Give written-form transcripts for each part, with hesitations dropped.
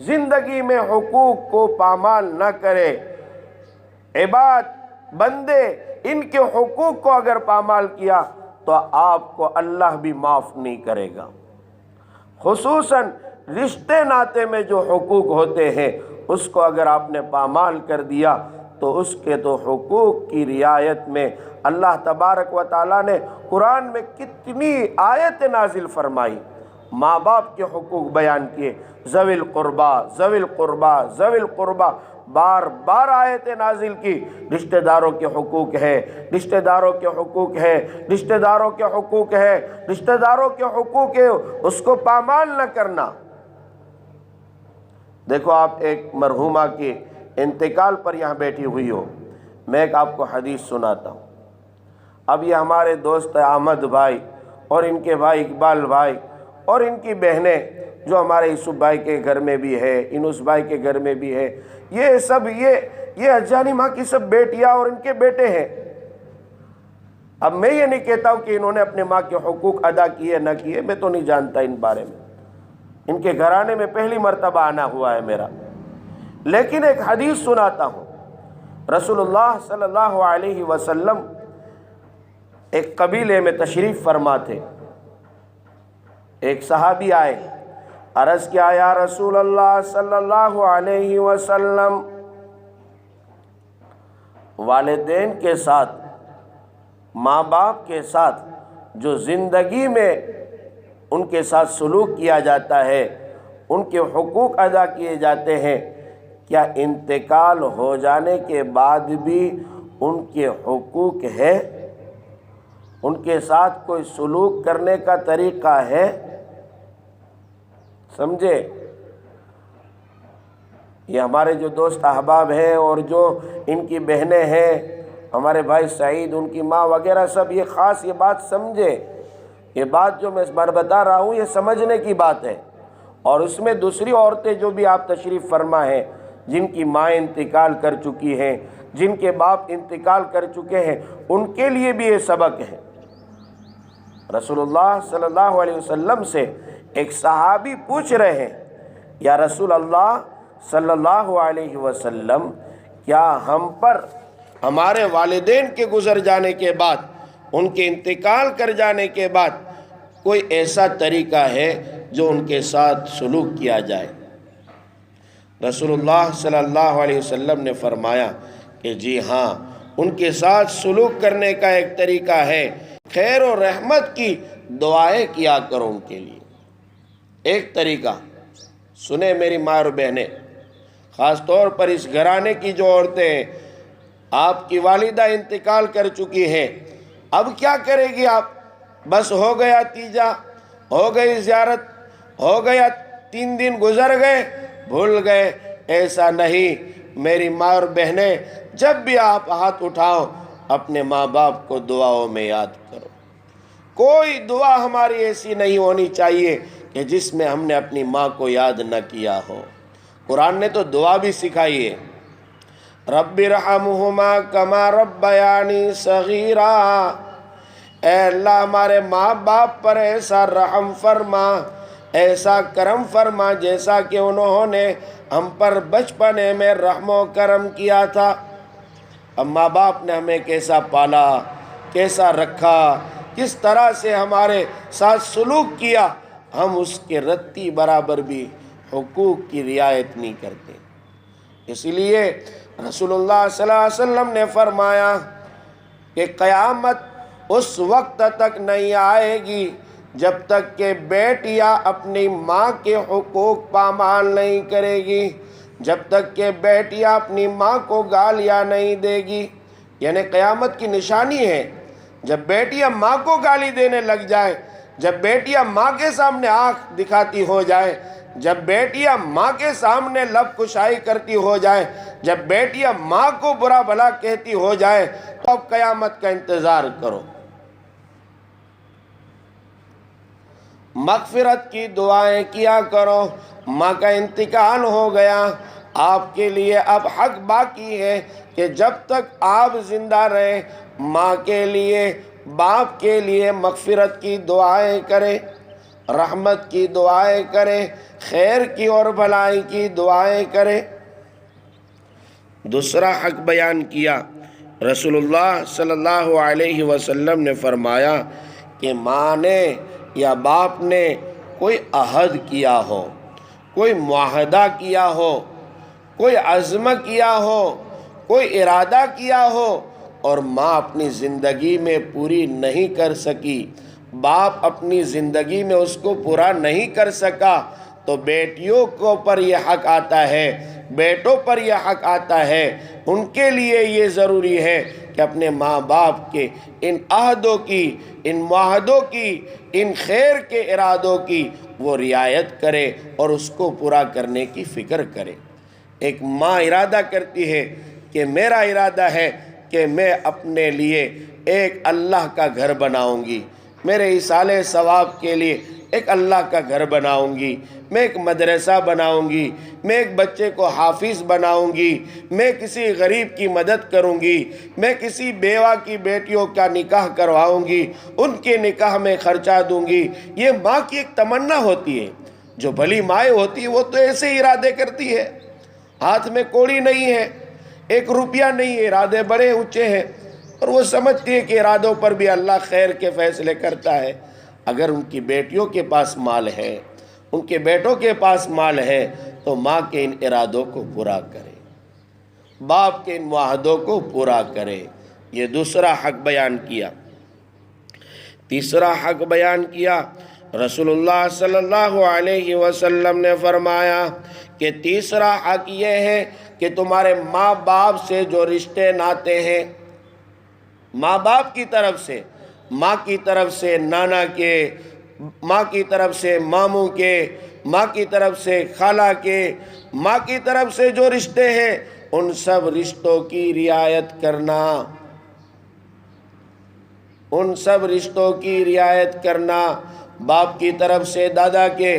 زندگی میں حقوق کو پامال نہ کرے، عباد بندے ان کے حقوق کو اگر پامال کیا تو آپ کو اللہ بھی معاف نہیں کرے گا۔ خصوصاً رشتے ناتے میں جو حقوق ہوتے ہیں اس کو اگر آپ نے پامال کر دیا تو اس کے تو حقوق کی رعایت میں اللہ تبارک و تعالیٰ نے قرآن میں کتنی آیت نازل فرمائی، ماں باپ کے حقوق بیان کیے، ذوی القربا ذوی القربا ذوی القربا، بار بار آیتیں نازل کی، رشتہ داروں کے حقوق ہے، رشتہ داروں کے حقوق ہے، رشتہ داروں کے حقوق ہے، رشتہ داروں کے حقوق ہے، اس کو پامال نہ کرنا۔ دیکھو آپ ایک مرحومہ کے انتقال پر یہاں بیٹھی ہوئی ہو، میں ایک آپ کو حدیث سناتا ہوں۔ اب یہ ہمارے دوست احمد بھائی اور ان کے بھائی اقبال بھائی اور ان کی بہنیں جو ہمارے یوسف بھائی کے گھر میں بھی ہے، انوس بھائی کے گھر میں بھی ہے، یہ سب یہ حجانی ماں کی سب بیٹیاں اور ان کے بیٹے ہیں۔ اب میں یہ نہیں کہتا ہوں کہ انہوں نے اپنے ماں کے حقوق ادا کیے نہ کیے، میں تو نہیں جانتا ان بارے میں، ان کے گھرانے میں پہلی مرتبہ آنا ہوا ہے میرا، لیکن ایک حدیث سناتا ہوں۔ رسول اللہ صلی اللہ علیہ وسلم ایک قبیلے میں تشریف فرما تھے، ایک صحابی آئے، عرض کیا یا رسول اللہ صلی اللہ علیہ وسلم، والدین کے ساتھ ماں باپ کے ساتھ جو زندگی میں ان کے ساتھ سلوک کیا جاتا ہے، ان کے حقوق ادا کیے جاتے ہیں، کیا انتقال ہو جانے کے بعد بھی ان کے حقوق ہے؟ ان کے ساتھ کوئی سلوک کرنے کا طریقہ ہے؟ سمجھے؟ یہ ہمارے جو دوست احباب ہیں اور جو ان کی بہنیں ہیں، ہمارے بھائی سعید، ان کی ماں وغیرہ، سب یہ خاص یہ بات سمجھے، یہ بات جو میں اس بار بتا رہا ہوں یہ سمجھنے کی بات ہے۔ اور اس میں دوسری عورتیں جو بھی آپ تشریف فرما ہیں، جن کی ماں انتقال کر چکی ہیں، جن کے باپ انتقال کر چکے ہیں، ان کے لیے بھی یہ سبق ہے۔ رسول اللہ صلی اللہ علیہ وسلم سے ایک صحابی پوچھ رہے ہیں، یا رسول اللہ صلی اللہ علیہ وسلم، کیا ہم پر ہمارے والدین کے گزر جانے کے بعد، ان کے انتقال کر جانے کے بعد کوئی ایسا طریقہ ہے جو ان کے ساتھ سلوک کیا جائے؟ رسول اللہ صلی اللہ علیہ وسلم نے فرمایا کہ جی ہاں، ان کے ساتھ سلوک کرنے کا ایک طریقہ ہے، خیر و رحمت کی دعائیں کیا کرو ان کے لیے۔ ایک طریقہ سنیں میری ماں اور بہنیں، خاص طور پر اس گھرانے کی جو عورتیں ہیں، آپ کی والدہ انتقال کر چکی ہیں، اب کیا کرے گی آپ؟ بس ہو گیا تیجا، ہو گئی زیارت، ہو گیا 3 دن گزر گئے، بھول گئے، ایسا نہیں۔ میری ماں اور بہنیں، جب بھی آپ ہاتھ اٹھاؤ اپنے ماں باپ کو دعاؤں میں یاد کرو۔ کوئی دعا ہماری ایسی نہیں ہونی چاہیے کہ جس میں ہم نے اپنی ماں کو یاد نہ کیا ہو۔ قرآن نے تو دعا بھی سکھائی ہے، رب ارحمہما کما ربیانی صغیرا، اے اللہ ہمارے ماں باپ پر ایسا رحم فرما، ایسا کرم فرما جیسا کہ انہوں نے ہم پر بچپنے میں رحم و کرم کیا تھا۔ اب ماں باپ نے ہمیں کیسا پالا، کیسا رکھا، کس طرح سے ہمارے ساتھ سلوک کیا، ہم اس کے رتی برابر بھی حقوق کی رعایت نہیں کرتے۔ اس لیے رسول اللہ صلی اللہ علیہ وسلم نے فرمایا کہ قیامت اس وقت تک نہیں آئے گی جب تک کہ بیٹیاں اپنی ماں کے حقوق پامال نہیں کرے گی، جب تک کہ بیٹیاں اپنی ماں کو گالیاں نہیں دے گی۔ یعنی قیامت کی نشانی ہے جب بیٹیاں ماں کو گالی دینے لگ جائیں، جب بیٹیاں ماں کے سامنے آنکھ دکھاتی ہو جائیں، جب بیٹیاں ماں کے سامنے لب کشائی کرتی ہو جائیں، جب بیٹیاں ماں کو برا بھلا کہتی ہو جائیں، تو اب قیامت کا انتظار کرو۔ مغفرت کی دعائیں کیا کرو۔ ماں کا انتقال ہو گیا، آپ کے لیے اب حق باقی ہے کہ جب تک آپ زندہ رہیں ماں کے لیے، باپ کے لیے مغفرت کی دعائیں کریں۔ رحمت کی دعائیں کریں، خیر کی اور بھلائی کی دعائیں کریں۔ دوسرا حق بیان کیا، رسول اللہ صلی اللہ علیہ وسلم نے فرمایا کہ ماں نے یا باپ نے کوئی عہد کیا ہو، کوئی معاہدہ کیا ہو، کوئی عزم کیا ہو، کوئی ارادہ کیا ہو اور ماں اپنی زندگی میں پوری نہیں کر سکی، باپ اپنی زندگی میں اس کو پورا نہیں کر سکا، تو بیٹیوں کو پر یہ حق آتا ہے، بیٹوں پر یہ حق آتا ہے۔ ان کے لیے یہ ضروری ہے کہ اپنے ماں باپ کے ان عہدوں کی، ان معاہدوں کی، ان خیر کے ارادوں کی وہ رعایت کرے اور اس کو پورا کرنے کی فکر کرے۔ ایک ماں ارادہ کرتی ہے کہ میرا ارادہ ہے کہ میں اپنے لیے ایک اللہ کا گھر بناؤں گی، میرے ایصال ثواب کے لیے ایک اللہ کا گھر بناؤں گی، میں ایک مدرسہ بناؤں گی، میں ایک بچے کو حافظ بناؤں گی، میں کسی غریب کی مدد کروں گی، میں کسی بیوہ کی بیٹیوں کا نکاح کرواؤں گی، ان کے نکاح میں خرچہ دوں گی۔ یہ ماں کی ایک تمنا ہوتی ہے۔ جو بھلی مائیں ہوتی ہے وہ تو ایسے ارادے کرتی ہے، ہاتھ میں کوڑی نہیں ہے، ایک روپیہ نہیں ہے، ارادے بڑے اونچے ہیں، اور وہ سمجھتی ہے کہ ارادوں پر بھی اللہ خیر کے فیصلے کرتا ہے۔ اگر ان کی بیٹیوں کے پاس مال ہے، ان کے بیٹوں کے پاس مال ہے، تو ماں کے ان ارادوں کو پورا کرے، باپ کے ان معاہدوں کو پورا کرے۔ یہ دوسرا حق بیان کیا۔ تیسرا حق بیان کیا، رسول اللہ صلی اللہ علیہ وسلم نے فرمایا کہ تیسرا حق یہ ہے کہ تمہارے ماں باپ سے جو رشتے ناتے ہیں، ماں باپ کی طرف سے، ماں کی طرف سے نانا کے، ماں کی طرف سے ماموں کے، ماں کی طرف سے خالہ کے، ماں کی طرف سے جو رشتے ہیں ان سب رشتوں کی رعایت کرنا، ان سب رشتوں کی رعایت کرنا۔ باپ کی طرف سے دادا کے،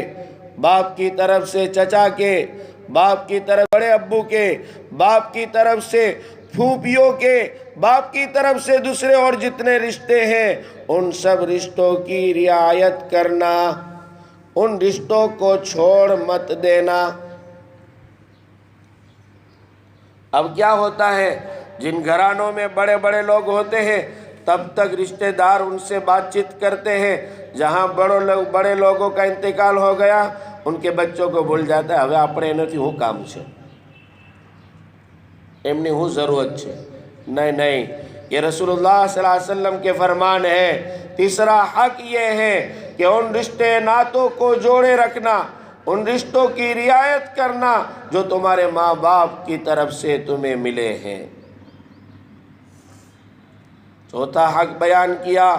باپ کی طرف سے چچا کے، باپ کی طرف بڑے ابو کے، باپ کی طرف سے پھوپھیوں کے، باپ کی طرف سے دوسرے اور جتنے رشتے ہیں ان سب رشتوں کی رعایت کرنا، ان رشتوں کو چھوڑ مت دینا۔ اب کیا ہوتا ہے، جن گھرانوں میں بڑے بڑے لوگ ہوتے ہیں تب تک رشتہ دار ان سے بات چیت کرتے ہیں، جہاں بڑے لوگوں کا انتقال ہو گیا ان کے بچوں کو بھول جاتا ہے، ہمیں اپنے نتی ہوں کام سے، ایمنی ہوں ضرورت سے۔ نہیں، یہ رسول اللہ صلی اللہ علیہ وسلم کے فرمان ہے۔ تیسرا حق یہ ہے کہ ان رشتے ناتوں کو جوڑے رکھنا، ان رشتوں کی رعایت کرنا جو تمہارے ماں باپ کی طرف سے تمہیں ملے ہیں۔ چوتھا حق بیان کیا،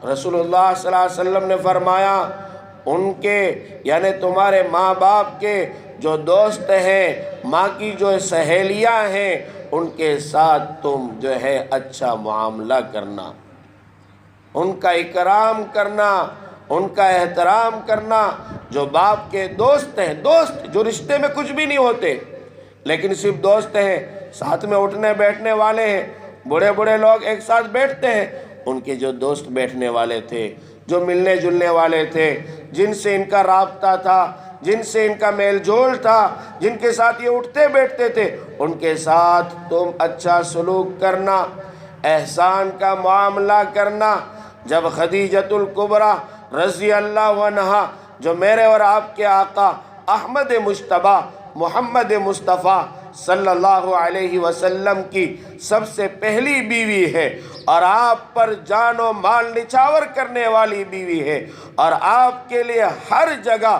رسول اللہ صلی اللہ علیہ وسلم نے فرمایا ان کے یعنی تمہارے ماں باپ کے جو دوست ہیں، ماں کی جو سہیلیاں ہیں، ان کے ساتھ تم جو ہے اچھا معاملہ کرنا، ان کا اکرام کرنا، ان کا احترام کرنا۔ جو باپ کے دوست ہیں، دوست جو رشتے میں کچھ بھی نہیں ہوتے لیکن صرف دوست ہیں، ساتھ میں اٹھنے بیٹھنے والے ہیں، بڑے بڑے لوگ ایک ساتھ بیٹھتے ہیں، ان کے جو دوست بیٹھنے والے تھے، جو ملنے جلنے والے تھے، جن سے ان کا رابطہ تھا، جن سے ان کا میل جول تھا، جن کے ساتھ یہ اٹھتے بیٹھتے تھے، ان کے ساتھ تم اچھا سلوک کرنا، احسان کا معاملہ کرنا۔ جب خدیجۃ الکبریٰ رضی اللہ عنہا جو میرے اور آپ کے آقا احمد مجتبیٰ محمد مصطفیٰ صلی اللہ علیہ وسلم کی سب سے پہلی بیوی ہے اور آپ پر جان و مال نچھاور کرنے والی بیوی ہے، اور آپ کے لیے ہر جگہ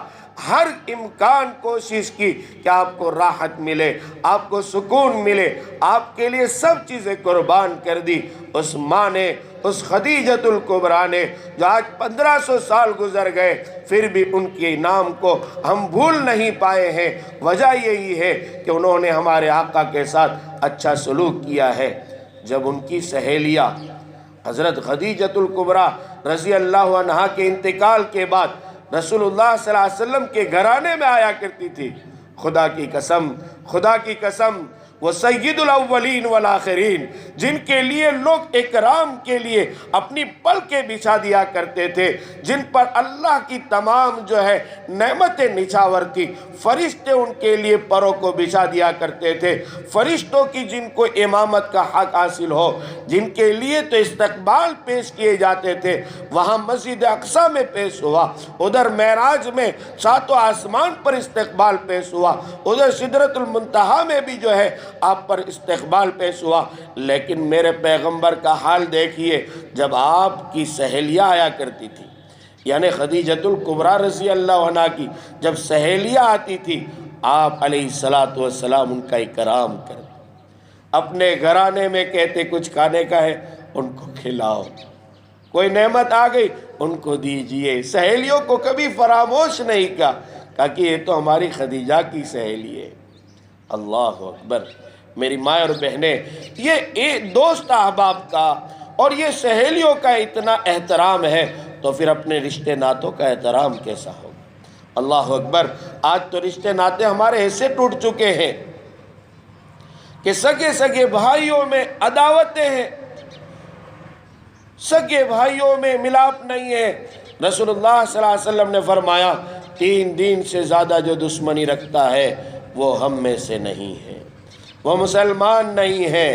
ہر امکان کوشش کی کہ آپ کو راحت ملے، آپ کو سکون ملے، آپ کے لیے سب چیزیں قربان کر دی۔ اس ماں نے، اس خدیجۃ الکبریٰ نے، جو آج 1500 سال گزر گئے پھر بھی ان کے نام کو ہم بھول نہیں پائے ہیں، وجہ یہی ہے کہ انہوں نے ہمارے آقا کے ساتھ اچھا سلوک کیا ہے۔ جب ان کی سہیلیاں حضرت خدیجۃ الکبریٰ رضی اللہ عنہا کے انتقال کے بعد رسول اللہ صلی اللہ علیہ وسلم کے گھرانے میں آیا کرتی تھی، خدا کی قسم وہ سید الاولین والآخرین، جن کے لیے لوگ اکرام کے لیے اپنی پلکیں بچھا دیا کرتے تھے، جن پر اللہ کی تمام جو ہے نعمتیں نچھاور تھی، فرشتے ان کے لیے پروں کو بچھا دیا کرتے تھے، فرشتوں کی جن کو امامت کا حق حاصل ہو، جن کے لیے تو استقبال پیش کیے جاتے تھے، وہاں مسجد اقصیٰ میں پیش ہوا، ادھر معراج میں ساتوں آسمان پر استقبال پیش ہوا، ادھر سدرۃ المنتہا میں بھی جو ہے آپ پر استقبال پیش ہوا۔ لیکن میرے پیغمبر کا حال دیکھیے، جب آپ کی سہیلیاں آیا کرتی تھی، یعنی خدیجۃ الکبریٰ رضی اللہ عنہ کی جب سہیلیاں آتی تھی، آپ علیہ السلام ان کا اکرام کرتے، اپنے گھرانے میں کہتے کچھ کھانے کا ہے ان کو کھلاؤ، کوئی نعمت آ گئی ان کو دیجئے، سہیلیوں کو کبھی فراموش نہیں کہا کہ یہ تو ہماری خدیجہ کی سہیلی ہے۔ اللہ اکبر، میری ماں اور بہنیں، یہ دوست احباب کا اور یہ سہیلیوں کا اتنا احترام ہے تو پھر اپنے رشتے ناتوں کا احترام کیسا ہوگا؟ اللہ اکبر، آج تو رشتے ناتے ہمارے ایسے ٹوٹ چکے ہیں کہ سگے بھائیوں میں عداوتیں ہیں، سگے بھائیوں میں ملاپ نہیں ہے۔ رسول اللہ صلی اللہ علیہ وسلم نے فرمایا 3 دین سے زیادہ جو دشمنی رکھتا ہے وہ ہم میں سے نہیں ہے، وہ مسلمان نہیں ہے،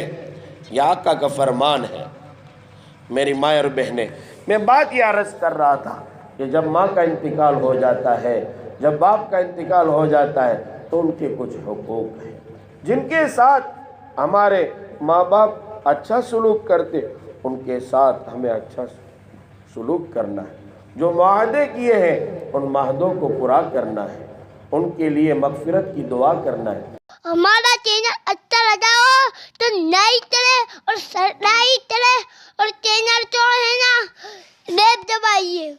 یہ آقا کا فرمان ہے۔ میری ماں اور بہنیں، میں بات یہ عرض کر رہا تھا کہ جب ماں کا انتقال ہو جاتا ہے، جب باپ کا انتقال ہو جاتا ہے تو ان کے کچھ حقوق ہیں جن کے ساتھ ہمارے ماں باپ اچھا سلوک کرتے، ان کے ساتھ ہمیں اچھا سلوک کرنا ہے، جو معاہدے کیے ہیں ان معاہدوں کو پورا کرنا ہے، ان کے لیے مغفرت کی دعا کرنا ہے۔ ہمارا چینل اچھا لگا ہو تو لائک کریں اور سبسکرائب کریں اور چینل جو ہے نا بیل دبائیے۔